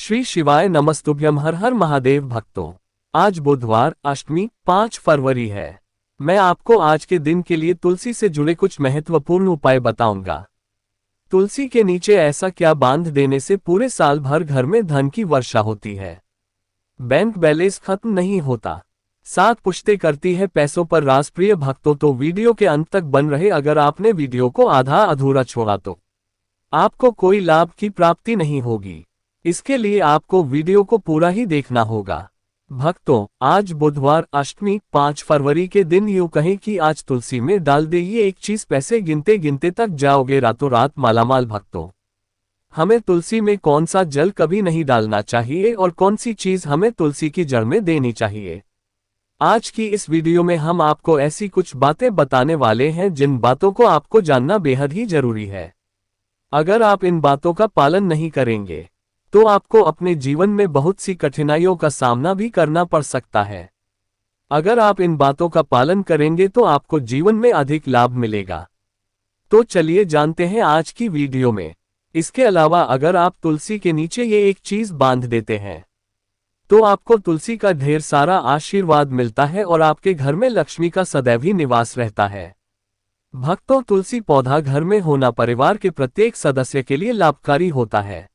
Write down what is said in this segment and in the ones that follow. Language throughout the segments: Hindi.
श्री शिवाय नमस्तुभ्यम। हर हर महादेव भक्तों, आज बुधवार अष्टमी 5 फरवरी है। मैं आपको आज के दिन के लिए तुलसी से जुड़े कुछ महत्वपूर्ण उपाय बताऊंगा। तुलसी के नीचे ऐसा क्या बांध देने से पूरे साल भर घर में धन की वर्षा होती है, बैंक बैलेंस खत्म नहीं होता, 7 पुश्तें करती है पैसों पर राज। प्रिय भक्तों, तो वीडियो के अंत तक बन रहे। अगर आपने वीडियो को आधा अधूरा छोड़ा तो आपको कोई लाभ की प्राप्ति नहीं होगी। इसके लिए आपको वीडियो को पूरा ही देखना होगा। भक्तों, आज बुधवार अष्टमी 5 फरवरी के दिन यूं कहें कि आज तुलसी में डाल दे ये एक चीज, पैसे गिनते गिनते तक जाओगे रातों रात मालामाल। भक्तों, हमें तुलसी में कौन सा जल कभी नहीं डालना चाहिए और कौन सी चीज हमें तुलसी की जड़ में देनी चाहिए, आज की इस वीडियो में हम आपको ऐसी कुछ बातें बताने वाले हैं जिन बातों को आपको जानना बेहद ही जरूरी है। अगर आप इन बातों का पालन नहीं करेंगे तो आपको अपने जीवन में बहुत सी कठिनाइयों का सामना भी करना पड़ सकता है। अगर आप इन बातों का पालन करेंगे तो आपको जीवन में अधिक लाभ मिलेगा। तो चलिए जानते हैं आज की वीडियो में। इसके अलावा अगर आप तुलसी के नीचे ये एक चीज बांध देते हैं तो आपको तुलसी का ढेर सारा आशीर्वाद मिलता है और आपके घर में लक्ष्मी का सदैव ही निवास रहता है। भक्तों, तुलसी पौधा घर में होना परिवार के प्रत्येक सदस्य के लिए लाभकारी होता है।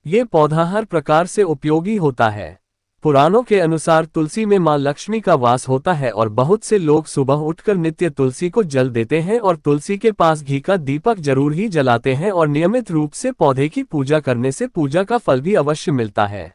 ये पौधा हर प्रकार से उपयोगी होता है। पुराणों के अनुसार तुलसी में मां लक्ष्मी का वास होता है और बहुत से लोग सुबह उठकर नित्य तुलसी को जल देते हैं और तुलसी के पास घी का दीपक जरूर ही जलाते हैं और नियमित रूप से पौधे की पूजा करने से पूजा का फल भी अवश्य मिलता है।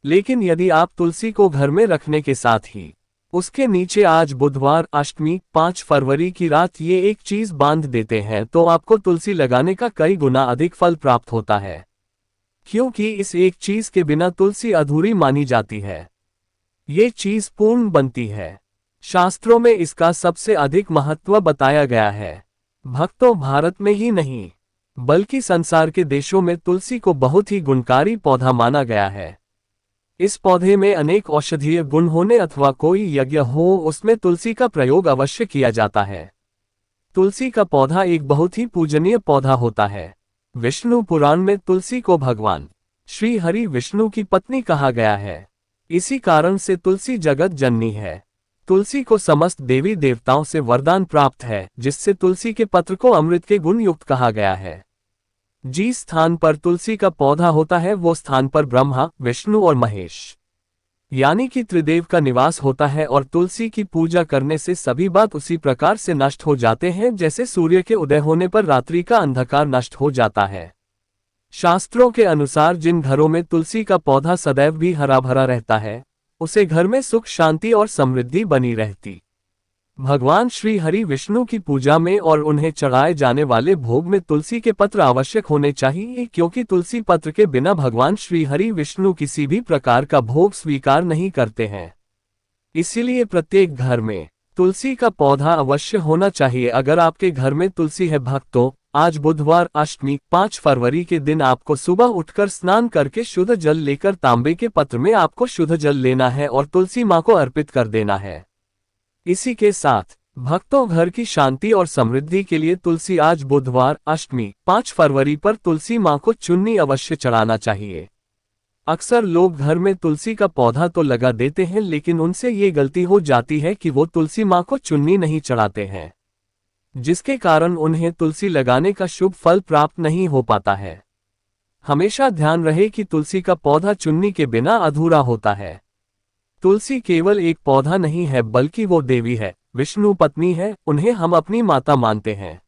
लेकिन यदि आप तुलसी को घर में रखने के साथ ही उसके नीचे आज बुधवार अष्टमी 5 फरवरी की रात ये एक चीज बांध देते हैं तो आपको तुलसी लगाने का कई गुना अधिक फल प्राप्त होता है, क्योंकि इस एक चीज के बिना तुलसी अधूरी मानी जाती है। ये चीज पूर्ण बनती है। शास्त्रों में इसका सबसे अधिक महत्व बताया गया है। भक्तों, भारत में ही नहीं बल्कि संसार के देशों में तुलसी को बहुत ही गुणकारी पौधा माना गया है। इस पौधे में अनेक औषधीय गुण होने अथवा कोई यज्ञ हो उसमें तुलसी का प्रयोग अवश्य किया जाता है। तुलसी का पौधा एक बहुत ही पूजनीय पौधा होता है। विष्णु पुराण में तुलसी को भगवान श्री हरि विष्णु की पत्नी कहा गया है। इसी कारण से तुलसी जगत जननी है। तुलसी को समस्त देवी देवताओं से वरदान प्राप्त है, जिससे तुलसी के पत्र को अमृत के गुण युक्त कहा गया है। जिस स्थान पर तुलसी का पौधा होता है वो स्थान पर ब्रह्मा, विष्णु और महेश यानी कि त्रिदेव का निवास होता है और तुलसी की पूजा करने से सभी बात उसी प्रकार से नष्ट हो जाते हैं जैसे सूर्य के उदय होने पर रात्रि का अंधकार नष्ट हो जाता है। शास्त्रों के अनुसार जिन घरों में तुलसी का पौधा सदैव भी हरा भरा रहता है उसे घर में सुख शांति और समृद्धि बनी रहती। भगवान श्री हरि विष्णु की पूजा में और उन्हें चढ़ाए जाने वाले भोग में तुलसी के पत्र आवश्यक होने चाहिए, क्योंकि तुलसी पत्र के बिना भगवान श्री हरि विष्णु किसी भी प्रकार का भोग स्वीकार नहीं करते हैं। इसीलिए प्रत्येक घर में तुलसी का पौधा अवश्य होना चाहिए। अगर आपके घर में तुलसी है भक्तों, आज बुधवार अष्टमी 5 फरवरी के दिन आपको सुबह उठकर स्नान करके शुद्ध जल लेकर तांबे के पत्र में आपको शुद्ध जल लेना है और तुलसी माँ को अर्पित कर देना है। इसी के साथ भक्तों, घर की शांति और समृद्धि के लिए तुलसी आज बुधवार अष्टमी 5 फरवरी पर तुलसी माँ को चुन्नी अवश्य चढ़ाना चाहिए। अक्सर लोग घर में तुलसी का पौधा तो लगा देते हैं लेकिन उनसे ये गलती हो जाती है कि वो तुलसी माँ को चुन्नी नहीं चढ़ाते हैं, जिसके कारण उन्हें तुलसी लगाने का शुभ फल प्राप्त नहीं हो पाता है। हमेशा ध्यान रहे कि तुलसी का पौधा चुन्नी के बिना अधूरा होता है। तुलसी केवल एक पौधा नहीं है बल्कि वो देवी है, विष्णु पत्नी है, उन्हें हम अपनी माता मानते हैं।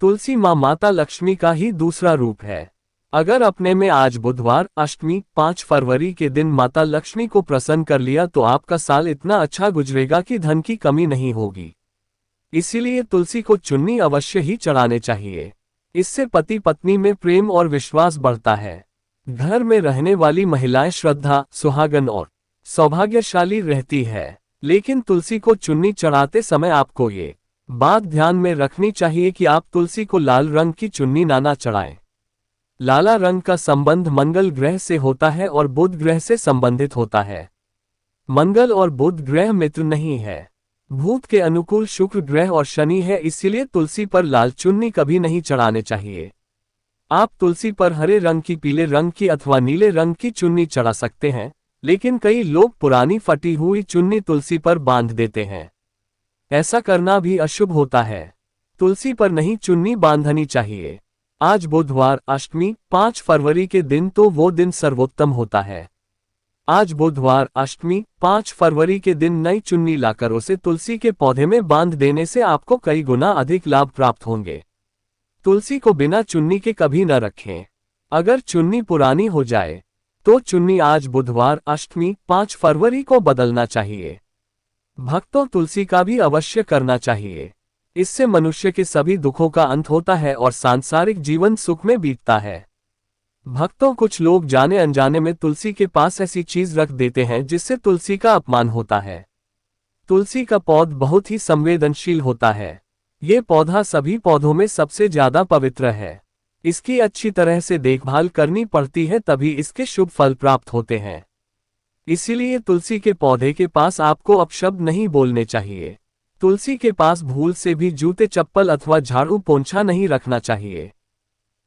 तुलसी माँ माता लक्ष्मी का ही दूसरा रूप है। अगर अपने में आज बुधवार अष्टमी 5 फरवरी के दिन माता लक्ष्मी को प्रसन्न कर लिया तो आपका साल इतना अच्छा गुजरेगा कि धन की कमी नहीं होगी। इसीलिए तुलसी को चुन्नी अवश्य ही चढ़ाने चाहिए। इससे पति पत्नी में प्रेम और विश्वास बढ़ता है। घर में रहने वाली महिलाएं श्रद्धा, सुहागन और सौभाग्यशाली रहती है। लेकिन तुलसी को चुन्नी चढ़ाते समय आपको ये बात ध्यान में रखनी चाहिए कि आप तुलसी को लाल रंग की चुन्नी ना चढ़ाएं। लाला रंग का संबंध मंगल ग्रह से होता है और बुध ग्रह से संबंधित होता है। मंगल और बुध ग्रह मित्र नहीं है। भूत के अनुकूल शुक्र ग्रह और शनि है, इसीलिए तुलसी पर लाल चुन्नी कभी नहीं चढ़ाने चाहिए। आप तुलसी पर हरे रंग की, पीले रंग की अथवा नीले रंग की चुन्नी चढ़ा सकते हैं, लेकिन कई लोग पुरानी फटी हुई चुन्नी तुलसी पर बांध देते हैं। ऐसा करना भी अशुभ होता है। तुलसी पर नहीं चुन्नी बांधनी चाहिए। आज बुधवार अष्टमी 5 फरवरी के दिन, तो वो दिन सर्वोत्तम होता है। आज बुधवार अष्टमी 5 फरवरी के दिन नई चुन्नी लाकर उसे तुलसी के पौधे में बांध देने से आपको कई गुना अधिक लाभ प्राप्त होंगे। तुलसी को बिना चुन्नी के कभी न रखें। अगर चुन्नी पुरानी हो जाए तो चुन्नी आज बुधवार अष्टमी 5 फरवरी को बदलना चाहिए। भक्तों, तुलसी का भी अवश्य करना चाहिए। इससे मनुष्य के सभी दुखों का अंत होता है और सांसारिक जीवन सुख में बीतता है। भक्तों, कुछ लोग जाने अनजाने में तुलसी के पास ऐसी चीज रख देते हैं जिससे तुलसी का अपमान होता है। तुलसी का पौधा बहुत ही संवेदनशील होता है। ये पौधा सभी पौधों में सबसे ज्यादा पवित्र है। इसकी अच्छी तरह से देखभाल करनी पड़ती है, तभी इसके शुभ फल प्राप्त होते हैं। इसीलिए तुलसी के पौधे के पास आपको अपशब्द नहीं बोलने चाहिए। तुलसी के पास भूल से भी जूते, चप्पल अथवा झाड़ू पोंछा नहीं रखना चाहिए।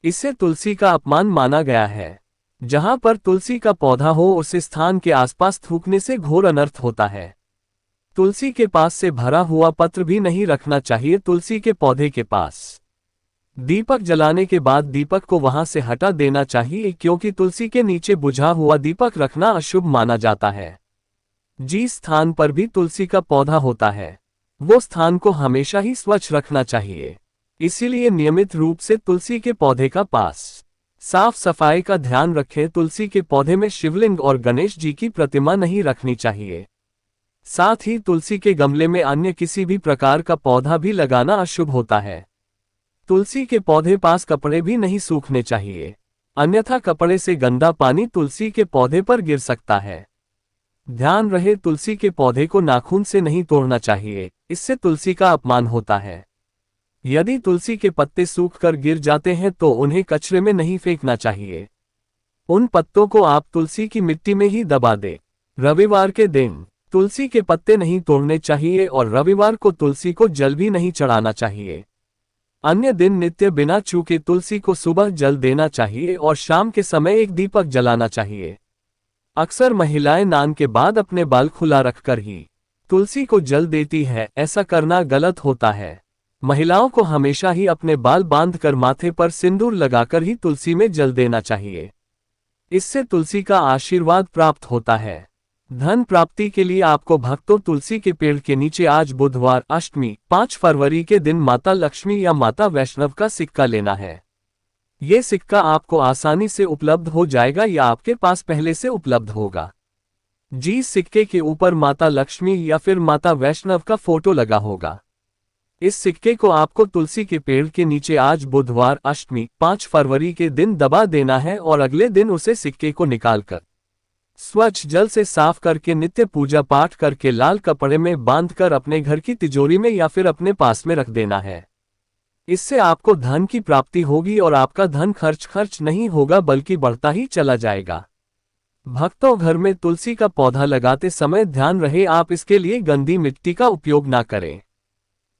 इससे तुलसी का अपमान माना गया है। जहां पर तुलसी का पौधा हो उस स्थान के आसपास थूकने से घोर अनर्थ होता है। तुलसी के पास से भरा हुआ पत्र भी नहीं रखना चाहिए। तुलसी के पौधे के पास दीपक जलाने के बाद दीपक को वहां से हटा देना चाहिए, क्योंकि तुलसी के नीचे बुझा हुआ दीपक रखना अशुभ माना जाता है। जिस स्थान पर भी तुलसी का पौधा होता है वो स्थान को हमेशा ही स्वच्छ रखना चाहिए। इसीलिए नियमित रूप से तुलसी के पौधे का पास साफ सफाई का ध्यान रखें। तुलसी के पौधे में शिवलिंग और गणेश जी की प्रतिमा नहीं रखनी चाहिए। साथ ही तुलसी के गमले में अन्य किसी भी प्रकार का पौधा भी लगाना अशुभ होता है। तुलसी के पौधे पास कपड़े भी नहीं सूखने चाहिए, अन्यथा कपड़े से गंदा पानी तुलसी के पौधे पर गिर सकता है। ध्यान रहे, तुलसी के पौधे को नाखून से नहीं तोड़ना चाहिए, इससे तुलसी का अपमान होता है। यदि तुलसी के पत्ते सूखकर गिर जाते हैं तो उन्हें कचरे में नहीं फेंकना चाहिए। उन पत्तों को आप तुलसी की मिट्टी में ही दबा दें। रविवार के दिन तुलसी के पत्ते नहीं तोड़ने चाहिए और रविवार को तुलसी को जल भी नहीं चढ़ाना चाहिए। अन्य दिन नित्य बिना चूके तुलसी को सुबह जल देना चाहिए और शाम के समय एक दीपक जलाना चाहिए। अक्सर महिलाएं स्नान के बाद अपने बाल खुला रखकर ही तुलसी को जल देती है। ऐसा करना गलत होता है। महिलाओं को हमेशा ही अपने बाल बांधकर माथे पर सिंदूर लगाकर ही तुलसी में जल देना चाहिए। इससे तुलसी का आशीर्वाद प्राप्त होता है। धन प्राप्ति के लिए आपको भक्तों तुलसी के पेड़ के नीचे आज बुधवार अष्टमी 5 फरवरी के दिन माता लक्ष्मी या माता वैष्णव का सिक्का लेना है। ये सिक्का आपको आसानी से उपलब्ध हो जाएगा या आपके पास पहले से उपलब्ध होगा। जिस सिक्के के ऊपर माता लक्ष्मी या फिर माता वैष्णव का फोटो लगा होगा, इस सिक्के को आपको तुलसी के पेड़ के नीचे आज बुधवार अष्टमी 5 फरवरी के दिन दबा देना है और अगले दिन उसे सिक्के को निकालकर स्वच्छ जल से साफ करके नित्य पूजा पाठ करके लाल कपड़े में बांधकर अपने घर की तिजोरी में या फिर अपने पास में रख देना है। इससे आपको धन की प्राप्ति होगी और आपका धन खर्च नहीं होगा बल्कि बढ़ता ही चला जाएगा। भक्तों, घर में तुलसी का पौधा लगाते समय ध्यान रहे आप इसके लिए गंदी मिट्टी का उपयोग ना करें।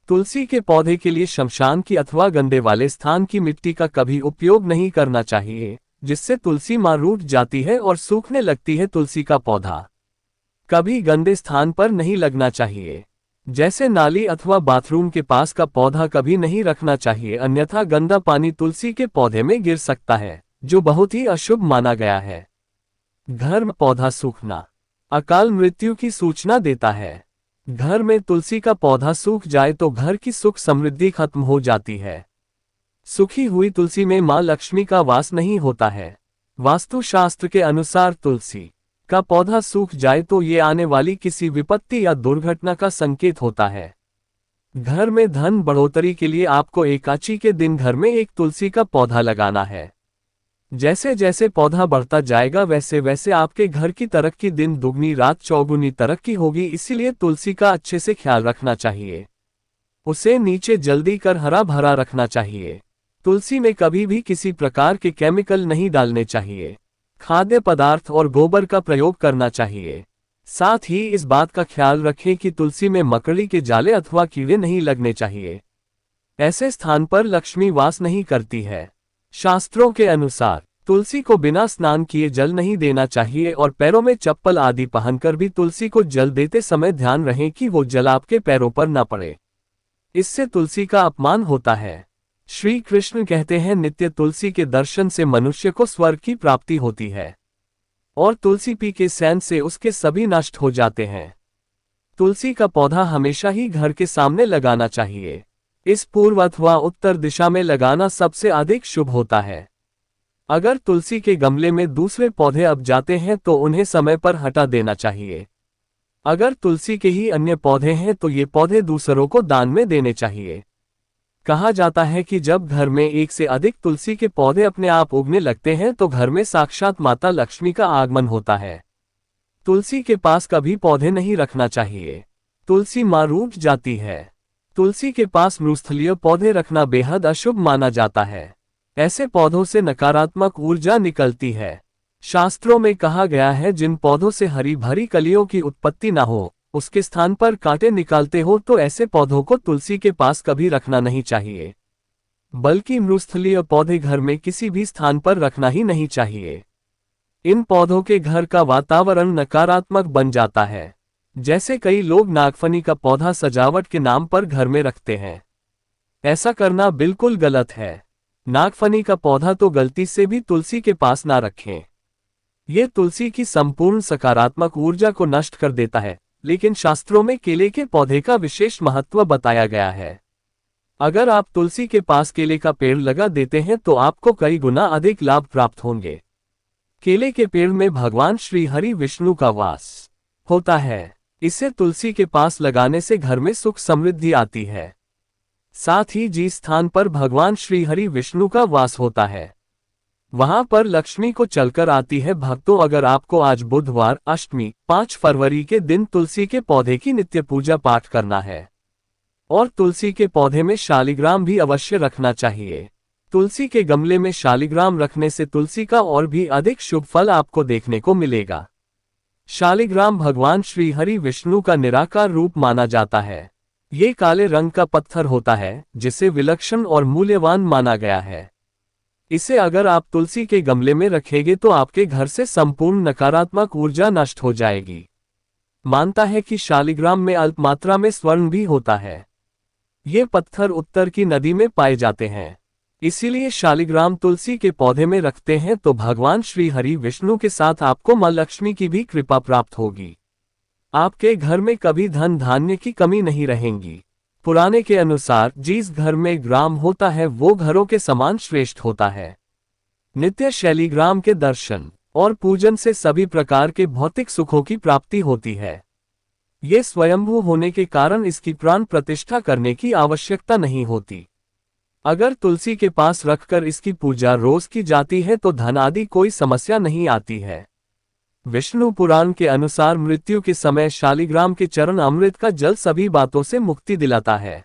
तुलसी के पौधे के लिए शमशान की अथवा गंदे वाले स्थान की मिट्टी का कभी उपयोग नहीं करना चाहिए, जिससे तुलसी मां रूठ जाती है और सूखने लगती है। तुलसी का पौधा कभी गंदे स्थान पर नहीं लगना चाहिए, जैसे नाली अथवा बाथरूम के पास का पौधा कभी नहीं रखना चाहिए, अन्यथा गंदा पानी तुलसी के पौधे में गिर सकता है, जो बहुत ही अशुभ माना गया है। घर में पौधा सूखना अकाल मृत्यु की सूचना देता है। घर में तुलसी का पौधा सूख जाए तो घर की सुख समृद्धि खत्म हो जाती है। सूखी हुई तुलसी में मां लक्ष्मी का वास नहीं होता है। वास्तुशास्त्र के अनुसार तुलसी का पौधा सूख जाए तो ये आने वाली किसी विपत्ति या दुर्घटना का संकेत होता है। घर में धन बढ़ोतरी के लिए आपको एकादशी के दिन घर में एक तुलसी का पौधा लगाना है। जैसे जैसे पौधा बढ़ता जाएगा वैसे वैसे आपके घर की तरक्की दिन दुगनी रात चौगुनी तरक्की होगी। इसीलिए तुलसी का अच्छे से ख्याल रखना चाहिए। उसे नीचे जल्दी कर हरा भरा रखना चाहिए। तुलसी में कभी भी किसी प्रकार के केमिकल नहीं डालने चाहिए। खाद्य पदार्थ और गोबर का प्रयोग करना चाहिए। साथ ही इस बात का ख्याल रखें कि तुलसी में मकड़ी के जाले अथवा कीड़े नहीं लगने चाहिए। ऐसे स्थान पर लक्ष्मी वास नहीं करती है। शास्त्रों के अनुसार तुलसी को बिना स्नान किए जल नहीं देना चाहिए और पैरों में चप्पल आदि पहनकर भी तुलसी को जल देते समय ध्यान रहे कि वो जल आपके पैरों पर न पड़े। इससे तुलसी का अपमान होता है। श्री कृष्ण कहते हैं, नित्य तुलसी के दर्शन से मनुष्य को स्वर्ग की प्राप्ति होती है और तुलसी पी के सेंध से उसके सभी नष्ट हो जाते हैं। तुलसी का पौधा हमेशा ही घर के सामने लगाना चाहिए। इस पूर्व अथवा उत्तर दिशा में लगाना सबसे अधिक शुभ होता है। अगर तुलसी के गमले में दूसरे पौधे अब जाते हैं तो उन्हें समय पर हटा देना चाहिए। अगर तुलसी के ही अन्य पौधे हैं तो ये पौधे दूसरों को दान में देने चाहिए। कहा जाता है कि जब घर में एक से अधिक तुलसी के पौधे अपने आप उगने लगते हैं तो घर में साक्षात माता लक्ष्मी का आगमन होता है। तुलसी के पास कभी पौधे नहीं रखना चाहिए। तुलसी मां रूठ जाती है। तुलसी के पास मृस्थलीय पौधे रखना बेहद अशुभ माना जाता है। ऐसे पौधों से नकारात्मक ऊर्जा निकलती है। शास्त्रों में कहा गया है, जिन पौधों से हरी भरी कलियों की उत्पत्ति ना हो, उसके स्थान पर कांटे निकालते हो तो ऐसे पौधों को तुलसी के पास कभी रखना नहीं चाहिए, बल्कि मृस्थलीय पौधे घर में किसी भी स्थान पर रखना ही नहीं चाहिए। इन पौधों के घर का वातावरण नकारात्मक बन जाता है। जैसे कई लोग नागफनी का पौधा सजावट के नाम पर घर में रखते हैं। ऐसा करना बिल्कुल गलत है। नागफनी का पौधा तो गलती से भी तुलसी के पास ना रखें। ये तुलसी की संपूर्ण सकारात्मक ऊर्जा को नष्ट कर देता है। लेकिन शास्त्रों में केले के पौधे का विशेष महत्व बताया गया है। अगर आप तुलसी के पास केले का पेड़ लगा देते हैं तो आपको कई गुना अधिक लाभ प्राप्त होंगे। केले के पेड़ में भगवान श्री हरि विष्णु का वास होता है। इसे तुलसी के पास लगाने से घर में सुख समृद्धि आती है। साथ ही जिस स्थान पर भगवान श्री हरि विष्णु का वास होता है वहां पर लक्ष्मी को चलकर आती है। भक्तों, अगर आपको आज बुधवार अष्टमी 5 फरवरी के दिन तुलसी के पौधे की नित्य पूजा पाठ करना है और तुलसी के पौधे में शालिग्राम भी अवश्य रखना चाहिए। तुलसी के गमले में शालिग्राम रखने से तुलसी का और भी अधिक शुभ फल आपको देखने को मिलेगा। शालिग्राम भगवान श्री हरि विष्णु का निराकार रूप माना जाता है। ये काले रंग का पत्थर होता है जिसे विलक्षण और मूल्यवान माना गया है। इसे अगर आप तुलसी के गमले में रखेंगे तो आपके घर से संपूर्ण नकारात्मक ऊर्जा नष्ट हो जाएगी। मानता है कि शालिग्राम में अल्प मात्रा में स्वर्ण भी होता है। ये पत्थर उत्तर की नदी में पाए जाते हैं, इसीलिए शालिग्राम तुलसी के पौधे में रखते हैं तो भगवान श्री हरि विष्णु के साथ आपको मां लक्ष्मी की भी कृपा प्राप्त होगी। आपके घर में कभी धन धान्य की कमी नहीं रहेगी। पुराने के अनुसार जिस घर में ग्राम होता है वो घरों के समान श्रेष्ठ होता है। नित्य शैलीग्राम के दर्शन और पूजन से सभी प्रकार के भौतिक सुखों की प्राप्ति होती है। ये स्वयंभू होने के कारण इसकी प्राण प्रतिष्ठा करने की आवश्यकता नहीं होती। अगर तुलसी के पास रखकर इसकी पूजा रोज की जाती है तो धन आदि कोई समस्या नहीं आती है। विष्णु पुराण के अनुसार मृत्यु के समय शालिग्राम के चरण अमृत का जल सभी बातों से मुक्ति दिलाता है।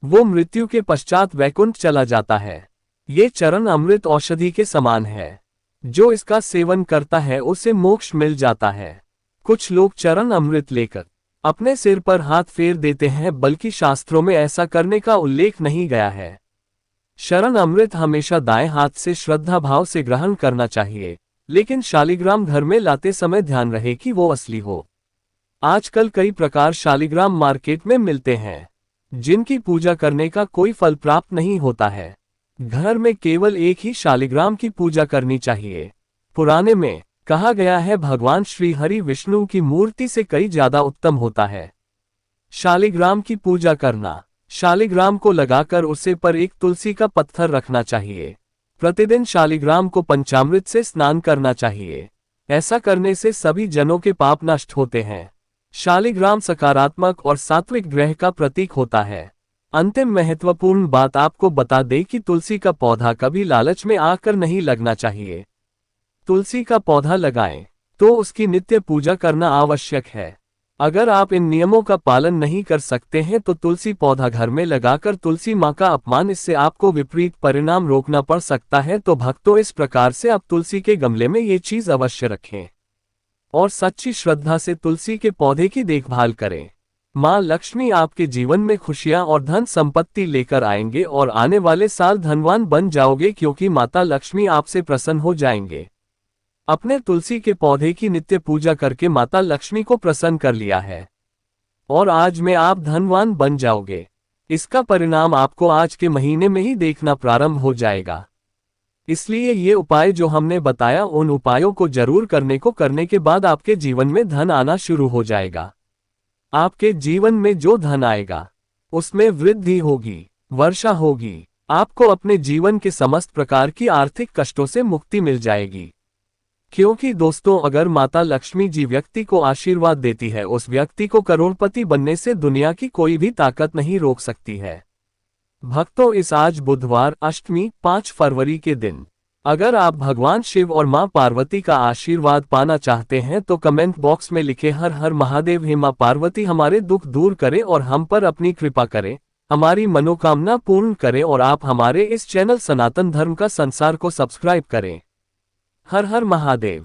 वो मृत्यु के पश्चात वैकुंठ चला जाता है। ये चरण अमृत औषधि के समान है। जो इसका सेवन करता है उसे मोक्ष मिल जाता है। कुछ लोग चरण अमृत लेकर अपने सिर पर हाथ फेर देते हैं, बल्कि शास्त्रों में ऐसा करने का उल्लेख नहीं गया है। शरण अमृत हमेशा दाएं हाथ से श्रद्धा भाव से ग्रहण करना चाहिए, लेकिन शालिग्राम घर में लाते समय ध्यान रहे कि वो असली हो। आजकल कई प्रकार शालिग्राम मार्केट में मिलते हैं जिनकी पूजा करने का कोई फल प्राप्त नहीं होता है। घर में केवल एक ही शालिग्राम की पूजा करनी चाहिए। पुराने में कहा गया है भगवान श्री हरि विष्णु की मूर्ति से कई ज्यादा उत्तम होता है शालिग्राम की पूजा करना। शालिग्राम को लगाकर उसे पर एक तुलसी का पत्थर रखना चाहिए। प्रतिदिन शालिग्राम को पंचामृत से स्नान करना चाहिए। ऐसा करने से सभी जनों के पाप नष्ट होते हैं। शालिग्राम सकारात्मक और सात्विक ग्रह का प्रतीक होता है। अंतिम महत्वपूर्ण बात आपको बता दें कि तुलसी का पौधा कभी लालच में आकर नहीं लगना चाहिए। तुलसी का पौधा लगाएं तो उसकी नित्य पूजा करना आवश्यक है। अगर आप इन नियमों का पालन नहीं कर सकते हैं तो तुलसी पौधा घर में लगाकर तुलसी मां का अपमान, इससे आपको विपरीत परिणाम रोकना पड़ सकता है। तो भक्तों, इस प्रकार से आप तुलसी के गमले में ये चीज अवश्य रखें और सच्ची श्रद्धा से तुलसी के पौधे की देखभाल करें। माँ लक्ष्मी आपके जीवन में खुशियाँ और धन संपत्ति लेकर आएंगे और आने वाले साल धनवान बन जाओगे क्योंकि माता लक्ष्मी आपसे प्रसन्न हो जाएंगे। अपने तुलसी के पौधे की नित्य पूजा करके माता लक्ष्मी को प्रसन्न कर लिया है और आज में आप धनवान बन जाओगे। इसका परिणाम आपको आज के महीने में ही देखना प्रारंभ हो जाएगा। इसलिए ये उपाय जो हमने बताया उन उपायों को जरूर करने के बाद आपके जीवन में धन आना शुरू हो जाएगा। आपके जीवन में जो धन आएगा उसमें वृद्धि होगी, वर्षा होगी। आपको अपने जीवन के समस्त प्रकार की आर्थिक कष्टों से मुक्ति मिल जाएगी। क्योंकि दोस्तों, अगर माता लक्ष्मी जी व्यक्ति को आशीर्वाद देती है, उस व्यक्ति को करोड़पति बनने से दुनिया की कोई भी ताकत नहीं रोक सकती है। भक्तों, इस आज बुधवार अष्टमी 5 फरवरी के दिन अगर आप भगवान शिव और मां पार्वती का आशीर्वाद पाना चाहते हैं तो कमेंट बॉक्स में लिखे हर हर महादेव। हे मां पार्वती हमारे दुख दूर करे और हम पर अपनी कृपा करे, हमारी मनोकामना पूर्ण करे और आप हमारे इस चैनल सनातन धर्म का संसार को सब्सक्राइब करें। हर हर महादेव।